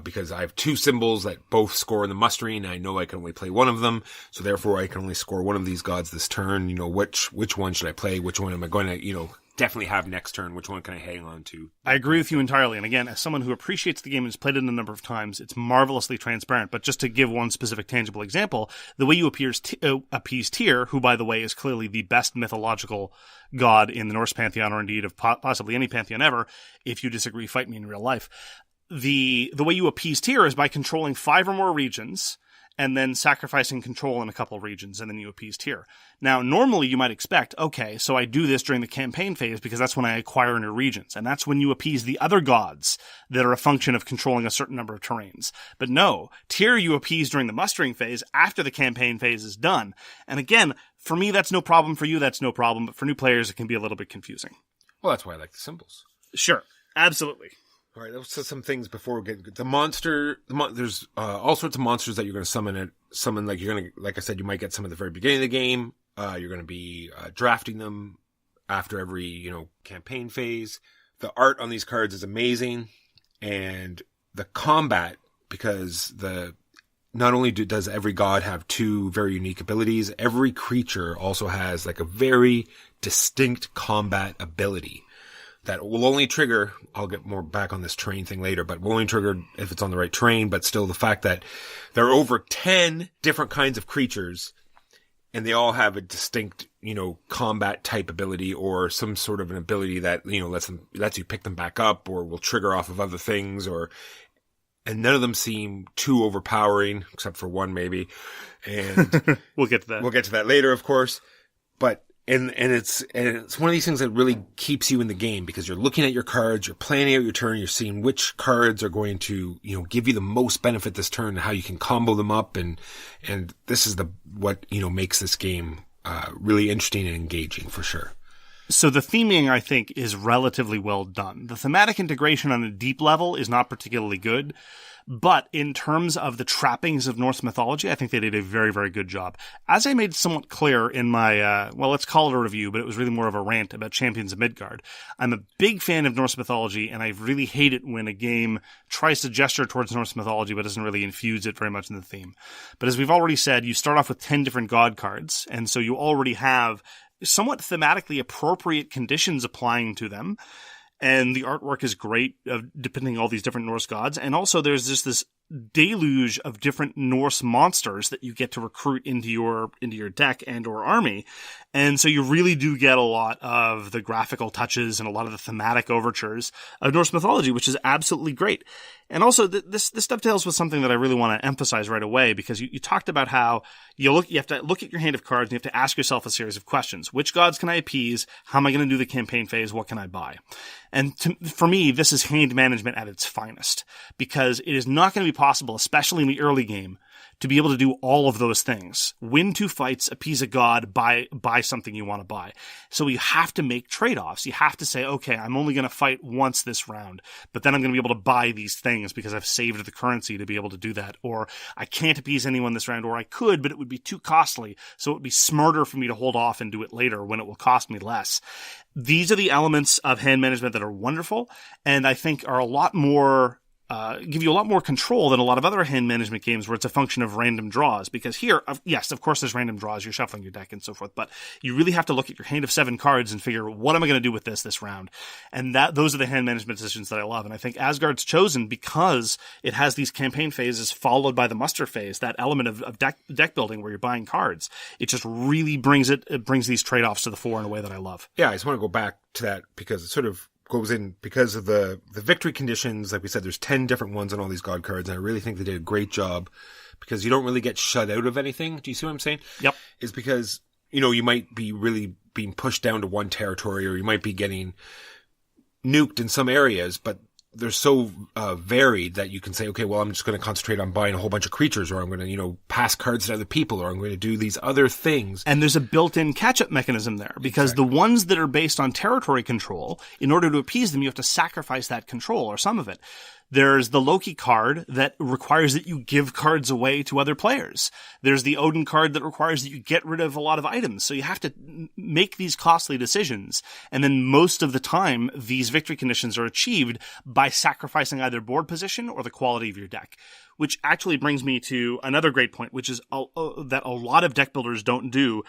[SPEAKER 2] because I have two symbols that both score in the mustering, and I know I can only play one of them, so therefore I can only score one of these gods this turn. You know, which one should I play? Which one am I going to, you know, definitely have next turn? Which one can I hang on to?
[SPEAKER 1] I agree with you entirely. And again, as someone who appreciates the game and has played it a number of times, it's marvelously transparent. But just to give one specific tangible example, the way you appease Teale, who, by the way, is clearly the best mythological god in the Norse pantheon, or indeed of possibly any pantheon ever. If you disagree, fight me in real life. The way you appease Teale is by controlling 5 or more regions and then sacrificing control in a couple of regions, and then you appease Teale. Now, normally you might expect, okay, so I do this during the campaign phase because that's when I acquire new regions, and that's when you appease the other gods that are a function of controlling a certain number of terrains. But no, Teale you appease during the mustering phase after the campaign phase is done. And again, for me, that's no problem. For you, that's no problem. But for new players, it can be a little bit confusing.
[SPEAKER 2] Well, that's why I like the symbols.
[SPEAKER 1] Sure, absolutely.
[SPEAKER 2] All right, let's say some things before we get the monster. There's all sorts of monsters that you're going to summon. Like you're going to, like I said, you might get some at the very beginning of the game. You're going to be drafting them after every, you know, campaign phase. The art on these cards is amazing, and the combat, because not only does every god have 2 very unique abilities, every creature also has like a very distinct combat ability that will only trigger, I'll get more back on this terrain thing later, but will only trigger if it's on the right terrain. But still, the fact that there are over 10 different kinds of creatures, and they all have a distinct, you know, combat type ability, or some sort of an ability that, you know, lets you pick them back up, or will trigger off of other things, and none of them seem too overpowering, except for one maybe. And
[SPEAKER 1] we'll get to that.
[SPEAKER 2] We'll get to that later, of course. But And it's one of these things that really keeps you in the game, because you're looking at your cards, you're planning out your turn, you're seeing which cards are going to, you know, give you the most benefit this turn, and how you can combo them up, and this is what, you know, makes this game really interesting and engaging for sure.
[SPEAKER 1] So the theming, I think, is relatively well done. The thematic integration on a deep level is not particularly good, but in terms of the trappings of Norse mythology, I think they did a very, very good job. As I made somewhat clear in my, let's call it a review, but it was really more of a rant about Champions of Midgard. I'm a big fan of Norse mythology, and I really hate it when a game tries to gesture towards Norse mythology but doesn't really infuse it very much in the theme. But as we've already said, you start off with 10 different god cards, and so you already have somewhat thematically appropriate conditions applying to them. And the artwork is great, depicting all these different Norse gods. And also there's just this deluge of different Norse monsters that you get to recruit into your deck and or army. And so you really do get a lot of the graphical touches and a lot of the thematic overtures of Norse mythology, which is absolutely great. And also this dovetails with something that I really want to emphasize right away, because you talked about how you have to look at your hand of cards and you have to ask yourself a series of questions. Which gods can I appease? How am I going to do the campaign phase? What can I buy? And for me, this is hand management at its finest, because it is not going to be possible, especially in the early game, to be able to do all of those things. Win 2 fights, appease a god, buy something you want to buy. So you have to make trade-offs. You have to say, okay, I'm only going to fight once this round, but then I'm going to be able to buy these things because I've saved the currency to be able to do that. Or I can't appease anyone this round, or I could, but it would be too costly. So it would be smarter for me to hold off and do it later when it will cost me less. These are the elements of hand management that are wonderful, and I think are a lot more give you a lot more control than a lot of other hand management games where it's a function of random draws. Because here, yes, of course there's random draws, you're shuffling your deck and so forth, but you really have to look at your hand of 7 cards and figure, what am I going to do with this round? And those are the hand management decisions that I love. And I think Asgard's chosen because it has these campaign phases followed by the muster phase, that element of deck building where you're buying cards. It just really brings these trade-offs to the fore in a way that I love.
[SPEAKER 2] Yeah, I just want to go back to that because it sort of goes in because of the victory conditions. Like we said, there's 10 different ones on all these god cards, and I really think they did a great job because you don't really get shut out of anything. Do you see what I'm saying? Yep. It's because, you know, you might be really being pushed down to one territory, or you might be getting nuked in some areas, but they're so varied that you can say, okay, well, I'm just going to concentrate on buying a whole bunch of creatures, or I'm going to, you know, pass cards to other people, or I'm going to do these other things.
[SPEAKER 1] And there's a built-in catch-up mechanism there, because the ones that are based on territory control, in order to appease them, you have to sacrifice that control, or some of it. There's the Loki card that requires that you give cards away to other players. There's the Odin card that requires that you get rid of a lot of items. So you have to make these costly decisions. And then most of the time, these victory conditions are achieved by sacrificing either board position or the quality of your deck. Which actually brings me to another great point, which is that a lot of deck builders don't do,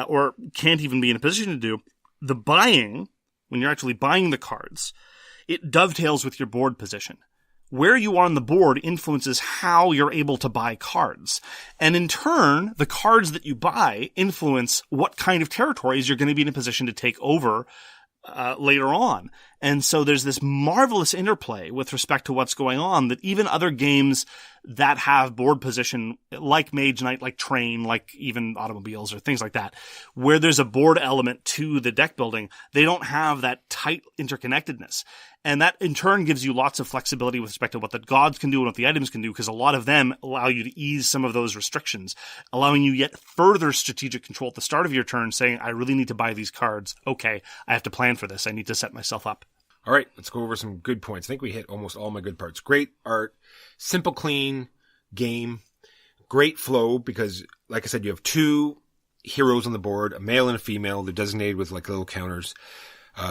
[SPEAKER 1] or can't even be in a position to do. The buying, when you're actually buying the cards, it dovetails with your board position. Where you are on the board influences how you're able to buy cards. And in turn, the cards that you buy influence what kind of territories you're going to be in a position to take over later on. And so there's this marvelous interplay with respect to what's going on that even other games that have board position, like Mage Knight, like Train, like even Automobiles or things like that, where there's a board element to the deck building, they don't have that tight interconnectedness. And that in turn gives you lots of flexibility with respect to what the gods can do and what the items can do, because a lot of them allow you to ease some of those restrictions, allowing you yet further strategic control at the start of your turn, saying, I really need to buy these cards. Okay, I have to plan for this. I need to set myself up.
[SPEAKER 2] All right, let's go over some good points. I think we hit almost all my good parts. Great art, simple, clean game, great flow, because, like I said, you have two heroes on the board, a male and a female. They're designated with like little counters.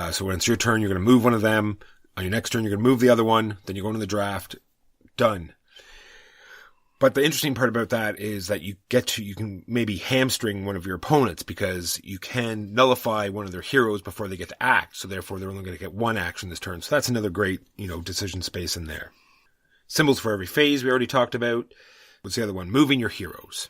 [SPEAKER 2] So when it's your turn, you're going to move one of them. On your next turn, you're going to move the other one. Then you go into the draft. Done. But the interesting part about that is that you can maybe hamstring one of your opponents because you can nullify one of their heroes before they get to act. So therefore, they're only going to get one action this turn. So that's another great, decision space in there. Symbols for every phase we already talked about. What's the other one? Moving your heroes.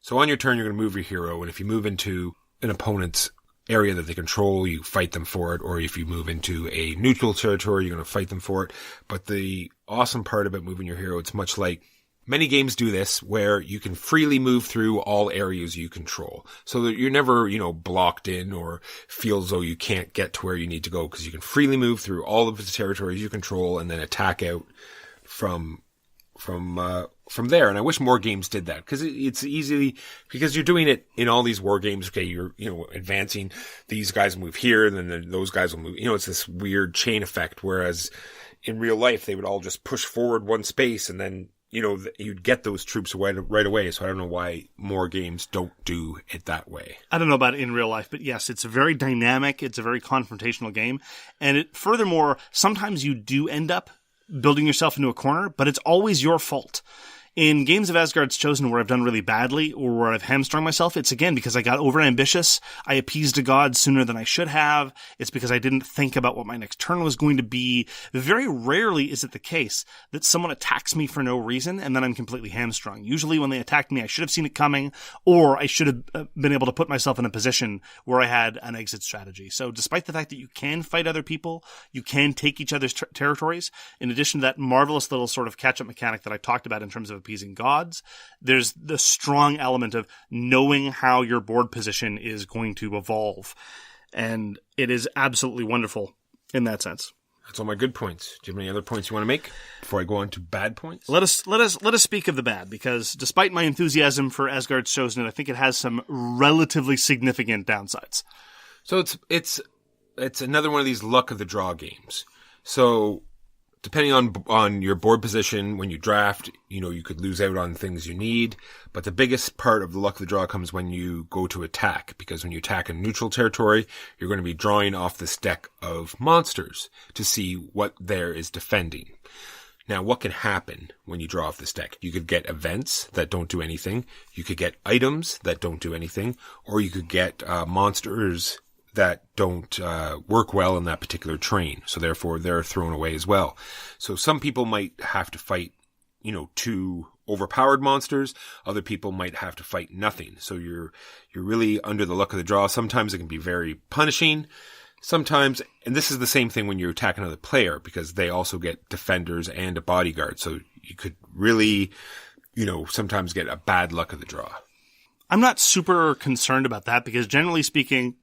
[SPEAKER 2] So on your turn, you're going to move your hero. And if you move into an opponent's area that they control, you fight them for it. Or if you move into a neutral territory, you're going to fight them for it. But the awesome part about moving your hero, it's much like many games do this, where you can freely move through all areas you control. So that you're never, blocked in or feel as though you can't get to where you need to go, because you can freely move through all of the territories you control and then attack out from there. And I wish more games did that, because it's easily, because you're doing it in all these war games. Okay, you're, advancing, these guys move here, and then those guys will move. It's this weird chain effect, whereas in real life, they would all just push forward one space and then you'd get those troops right away. So I don't know why more games don't do it that way.
[SPEAKER 1] I don't know about it in real life, but yes, it's a very dynamic, it's a very confrontational game. And furthermore, sometimes you do end up building yourself into a corner, but it's always your fault. In games of Asgard's Chosen where I've done really badly or where I've hamstrung myself, it's again because I got overambitious. I appeased a god sooner than I should have. It's because I didn't think about what my next turn was going to be. Very rarely is it the case that someone attacks me for no reason and then I'm completely hamstrung. Usually when they attacked me, I should have seen it coming, or I should have been able to put myself in a position where I had an exit strategy. So despite the fact that you can fight other people, you can take each other's territories, in addition to that marvelous little sort of catch-up mechanic that I talked about in terms of appeasing gods, there's the strong element of knowing how your board position is going to evolve. And it is absolutely wonderful in that sense.
[SPEAKER 2] That's all my good points. Do you have any other points you want to make before I go on to bad points?
[SPEAKER 1] Let us speak of the bad, because despite my enthusiasm for Asgard's Chosen, I think it has some relatively significant downsides.
[SPEAKER 2] So it's another one of these luck of the draw games. So depending on your board position, when you draft, you could lose out on things you need. But the biggest part of the luck of the draw comes when you go to attack, because when you attack a neutral territory, you're going to be drawing off this deck of monsters to see what there is defending. Now, what can happen when you draw off this deck? You could get events that don't do anything. You could get items that don't do anything, or you could get monsters that don't work well in that particular train. So therefore, they're thrown away as well. So some people might have to fight, two overpowered monsters. Other people might have to fight nothing. So you're really under the luck of the draw. Sometimes it can be very punishing. Sometimes, and this is the same thing when you attack another player, because they also get defenders and a bodyguard. So you could really, sometimes get a bad luck of the draw.
[SPEAKER 1] I'm not super concerned about that, because generally speaking,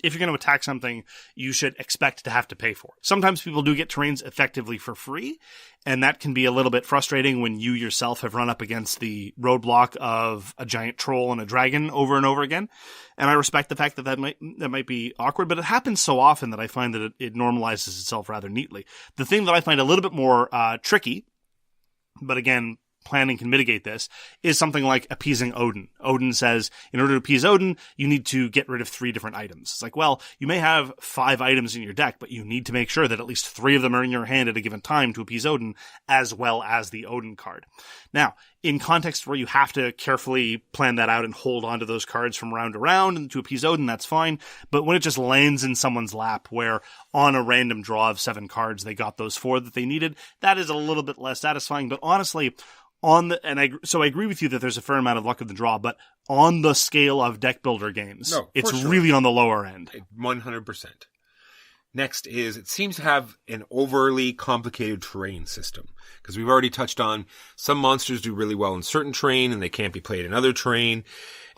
[SPEAKER 1] if you're going to attack something, you should expect to have to pay for it. Sometimes people do get terrains effectively for free, and that can be a little bit frustrating when you yourself have run up against the roadblock of a giant troll and a dragon over and over again. And I respect the fact that that might be awkward, but it happens so often that I find that it normalizes itself rather neatly. The thing that I find a little bit more tricky, but again, planning can mitigate this, is something like appeasing Odin. Odin says, in order to appease Odin, you need to get rid of 3 different items. It's like, well, you may have 5 items in your deck, but you need to make sure that at least 3 of them are in your hand at a given time to appease Odin, as well as the Odin card. Now, in context where you have to carefully plan that out and hold on to those cards from round to round and to appease Odin, that's fine. But when it just lands in someone's lap where on a random draw of 7 cards, they got those 4 that they needed, that is a little bit less satisfying. But honestly, so I agree with you that there's a fair amount of luck of the draw, but on the scale of deck builder games, it's really on the lower end.
[SPEAKER 2] 100%. Next is, it seems to have an overly complicated terrain system. Because we've already touched on some monsters do really well in certain terrain and they can't be played in other terrain.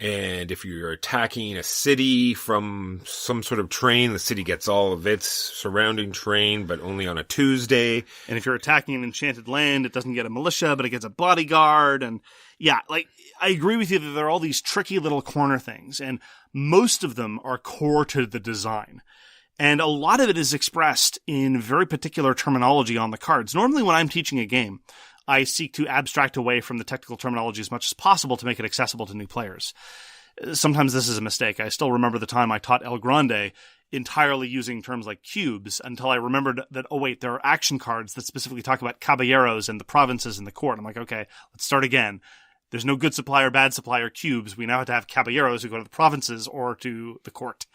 [SPEAKER 2] And if you're attacking a city from some sort of terrain, the city gets all of its surrounding terrain, but only on a Tuesday.
[SPEAKER 1] And if you're attacking an enchanted land, it doesn't get a militia, but it gets a bodyguard. And yeah, like, I agree with you that there are all these tricky little corner things, and most of them are core to the design. And a lot of it is expressed in very particular terminology on the cards. Normally when I'm teaching a game, I seek to abstract away from the technical terminology as much as possible to make it accessible to new players. Sometimes this is a mistake. I still remember the time I taught El Grande entirely using terms like cubes until I remembered that, oh wait, there are action cards that specifically talk about caballeros and the provinces and the court. I'm like, okay, let's start again. There's no good supply or bad supply or cubes. We now have to have caballeros who go to the provinces or to the court.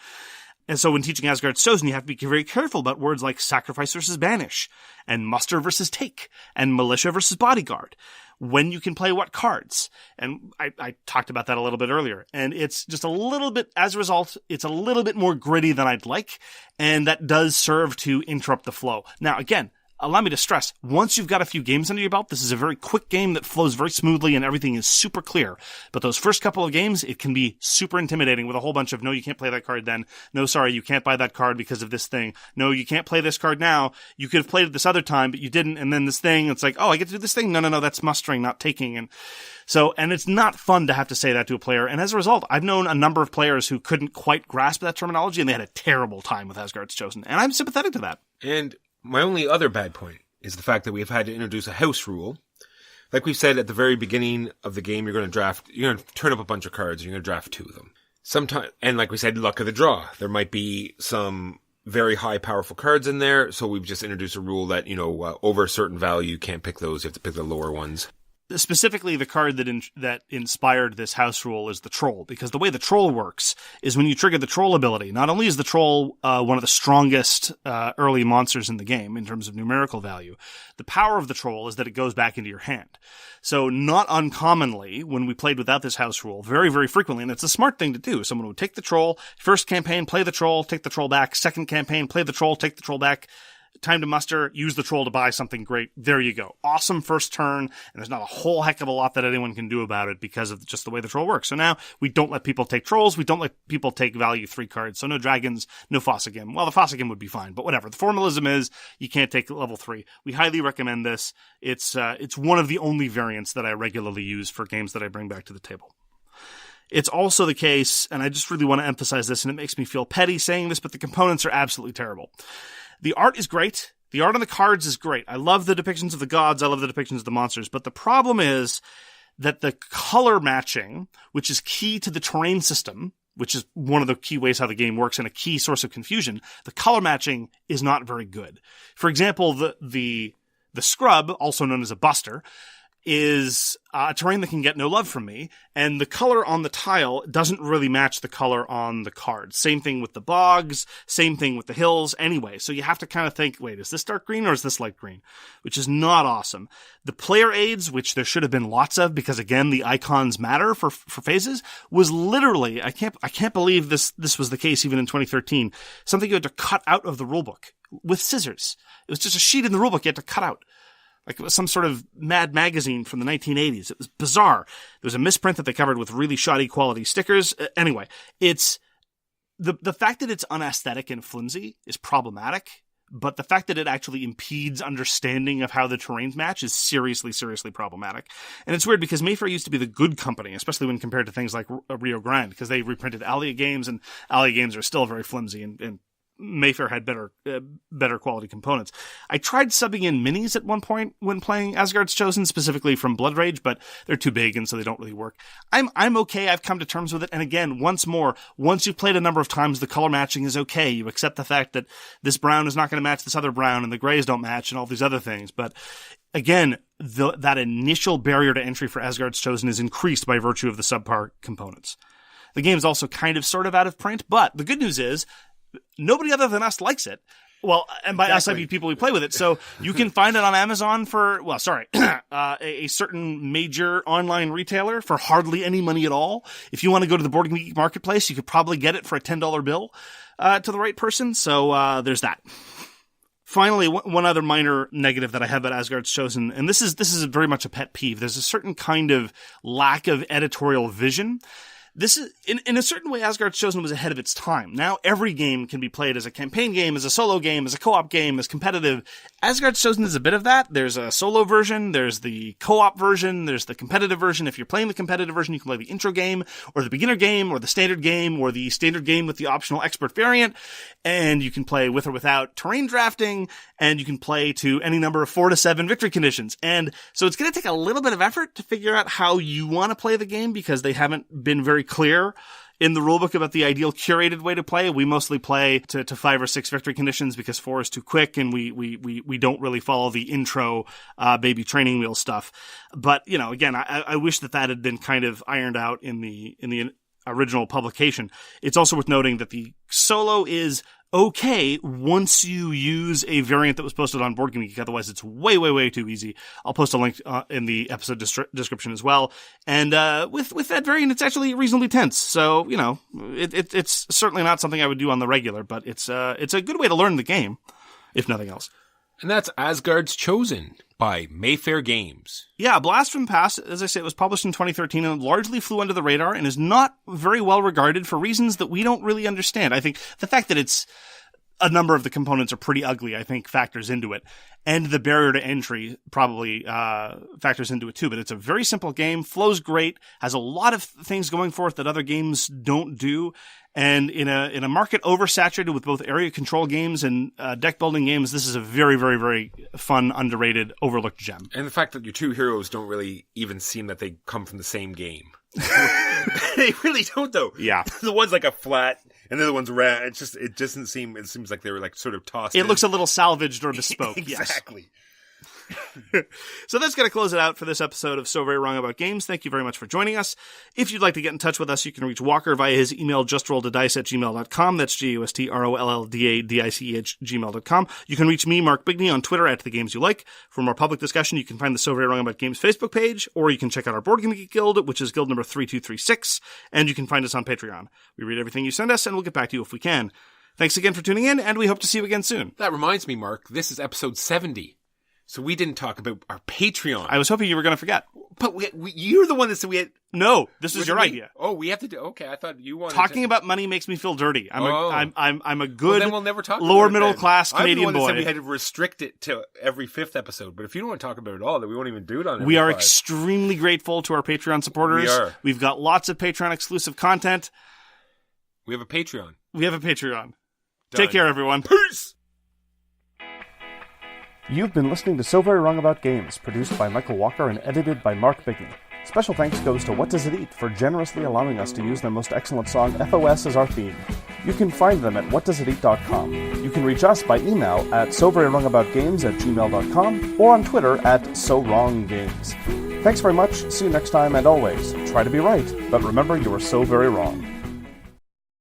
[SPEAKER 1] And so when teaching Asgard's Chosen, you have to be very careful about words like sacrifice versus banish, and muster versus take, and militia versus bodyguard, when you can play what cards. And I talked about that a little bit earlier. And it's just a little bit, as a result, it's a little bit more gritty than I'd like, and that does serve to interrupt the flow. Now, again, allow me to stress, once you've got a few games under your belt, this is a very quick game that flows very smoothly and everything is super clear. But those first couple of games, it can be super intimidating with a whole bunch of, no, you can't play that card then. No, sorry, you can't buy that card because of this thing. No, you can't play this card now. You could have played it this other time, but you didn't. And then this thing, it's like, oh, I get to do this thing? No, that's mustering, not taking. And it's not fun to have to say that to a player. And as a result, I've known a number of players who couldn't quite grasp that terminology and they had a terrible time with Asgard's Chosen. And I'm sympathetic to that.
[SPEAKER 2] And my only other bad point is the fact that we've had to introduce a house rule. Like we've said at the very beginning of the game, you're going to turn up a bunch of cards, and you're going to draft 2 of them. Sometimes, and like we said, luck of the draw. There might be some very high powerful cards in there, so we've just introduced a rule that, over a certain value, you can't pick those, you have to pick the lower ones.
[SPEAKER 1] Specifically, the card that inspired this house rule is the troll, because the way the troll works is when you trigger the troll ability, not only is the troll one of the strongest early monsters in the game in terms of numerical value, the power of the troll is that it goes back into your hand. So not uncommonly, when we played without this house rule, very, very frequently, and it's a smart thing to do, someone would take the troll, first campaign, play the troll, take the troll back, second campaign, play the troll, take the troll back, time to muster, use the troll to buy something great. There you go. Awesome first turn, and there's not a whole heck of a lot that anyone can do about it because of just the way the troll works. So now we don't let people take trolls, we don't let people take value 3 cards. So no dragons, no Fossagim. Well, the Fossagim would be fine, but whatever. The formalism is you can't take level 3. We highly recommend this. It's one of the only variants that I regularly use for games that I bring back to the table. It's also the case, and I just really want to emphasize this, and it makes me feel petty saying this, but the components are absolutely terrible. The art is great. The art on the cards is great. I love the depictions of the gods. I love the depictions of the monsters. But the problem is that the color matching, which is key to the terrain system, which is one of the key ways how the game works and a key source of confusion, the color matching is not very good. For example, the scrub, also known as a buster, is a terrain that can get no love from me, and the color on the tile doesn't really match the color on the cards. Same thing with the bogs, same thing with the hills anyway. So you have to kind of think, wait, is this dark green or is this light green? Which is not awesome. The player aids, which there should have been lots of because again, the icons matter for phases, was literally, I can't believe this was the case even in 2013, something you had to cut out of the rulebook with scissors. It was just a sheet in the rulebook you had to cut out. Like it was some sort of Mad magazine from the 1980s. It was bizarre. There was a misprint that they covered with really shoddy quality stickers. Anyway, it's the fact that it's unaesthetic and flimsy is problematic, but the fact that it actually impedes understanding of how the terrains match is seriously, seriously problematic. And it's weird because Mayfair used to be the good company, especially when compared to things like Rio Grande, because they reprinted Alia games, and Alia games are still very flimsy, and Mayfair had better quality components. I tried subbing in minis at one point when playing Asgard's Chosen, specifically from Blood Rage, but they're too big and so they don't really work. I'm okay. I've come to terms with it. And again, once you've played a number of times, the color matching is okay. You accept the fact that this brown is not going to match this other brown and the grays don't match and all these other things. But again, that initial barrier to entry for Asgard's Chosen is increased by virtue of the subpar components. The game's also kind of sort of out of print, but the good news is nobody other than us likes it. Well, and by us, I mean people who play with it. So you can find it on Amazon for, a certain major online retailer for hardly any money at all. If you want to go to the Board Game Geek Marketplace, you could probably get it for a $10 bill to the right person. So there's that. Finally, one other minor negative that I have about Asgard's Chosen, and this is very much a pet peeve. There's a certain kind of lack of editorial vision. This is, in a certain way, Asgard's Chosen was ahead of its time. Now every game can be played as a campaign game, as a solo game, as a co-op game, as competitive. Asgard's Chosen is a bit of that. There's a solo version, there's the co-op version, there's the competitive version. If you're playing the competitive version, you can play the intro game, or the beginner game, or the standard game, or the standard game with the optional expert variant. And you can play with or without terrain drafting, and you can play to any number of 4 to 7 victory conditions. And so it's going to take a little bit of effort to figure out how you want to play the game, because they haven't been very clear in the rulebook about the ideal curated way to play. We mostly play to 5 or 6 victory conditions because 4 is too quick, and we don't really follow the intro baby training wheel stuff. But again, I wish that had been kind of ironed out in the original publication. It's also worth noting that the solo is okay once you use a variant that was posted on Board Game Geek. Otherwise, it's way, way, way too easy. I'll post a link in the episode description as well. And with that variant, it's actually reasonably tense. So it's certainly not something I would do on the regular, but it's a good way to learn the game, if nothing else.
[SPEAKER 2] And that's Asgard's Chosen by Mayfair Games.
[SPEAKER 1] Yeah, Blast from the Past, as I say, it was published in 2013 and largely flew under the radar and is not very well regarded for reasons that we don't really understand. I think the fact that it's a number of the components are pretty ugly, I think, factors into it. And the barrier to entry probably factors into it too. But it's a very simple game, flows great, has a lot of things going for it that other games don't do. And in a market oversaturated with both area control games and deck building games, this is a very, very, very fun, underrated, overlooked gem.
[SPEAKER 2] And the fact that your two heroes don't really even seem that they come from the same game. They really don't, though.
[SPEAKER 1] Yeah.
[SPEAKER 2] The one's like a flat, and the other one's round. It doesn't seem. It seems like they were like sort of tossed.
[SPEAKER 1] It looks a little salvaged or bespoke.
[SPEAKER 2] Exactly.
[SPEAKER 1] Yes. So that's going to close it out for this episode of So Very Wrong About Games. Thank you very much for joining us. If you'd like to get in touch with us, you can reach Walker via his email, justrolledadice@gmail.com. That's justrolledadice@gmail.com. You can reach me, Mark Bigney, on Twitter @TheGamesYouLike. For more public discussion, you can find the So Very Wrong About Games Facebook page, or you can check out our Board Game Geek Guild, which is guild number 3236, and you can find us on Patreon. We read everything you send us, and we'll get back to you if we can. Thanks again for tuning in, and we hope to see you again soon.
[SPEAKER 2] That reminds me, Mark, this is episode 70. So we didn't talk about our Patreon.
[SPEAKER 1] I was hoping you were going to forget.
[SPEAKER 2] But you're the one that said we had...
[SPEAKER 1] No, this is your idea.
[SPEAKER 2] Oh, we have to do... Okay, I thought you wanted
[SPEAKER 1] Talking about money makes me feel dirty. I'm a good
[SPEAKER 2] then we'll never talk
[SPEAKER 1] lower middle class Canadian
[SPEAKER 2] I'm the one
[SPEAKER 1] boy.
[SPEAKER 2] that said we had to restrict it to every 5th episode. But if you don't want to talk about it all, then we won't even do it on every
[SPEAKER 1] We are
[SPEAKER 2] 5.
[SPEAKER 1] extremely grateful to our Patreon supporters.
[SPEAKER 2] We are.
[SPEAKER 1] We've got lots of Patreon exclusive content.
[SPEAKER 2] We have a Patreon.
[SPEAKER 1] Done.
[SPEAKER 2] Take
[SPEAKER 1] care, everyone.
[SPEAKER 2] Peace!
[SPEAKER 3] You've been listening to So Very Wrong About Games, produced by Michael Walker and edited by Mark Bigney. Special thanks goes to What Does It Eat for generously allowing us to use their most excellent song, FOS, as our theme. You can find them at whatdoesiteat.com. You can reach us by email at soverywrongaboutgames@gmail.com or on Twitter @SoWrongGames. Thanks very much, see you next time, and always, try to be right, but remember you are so very wrong.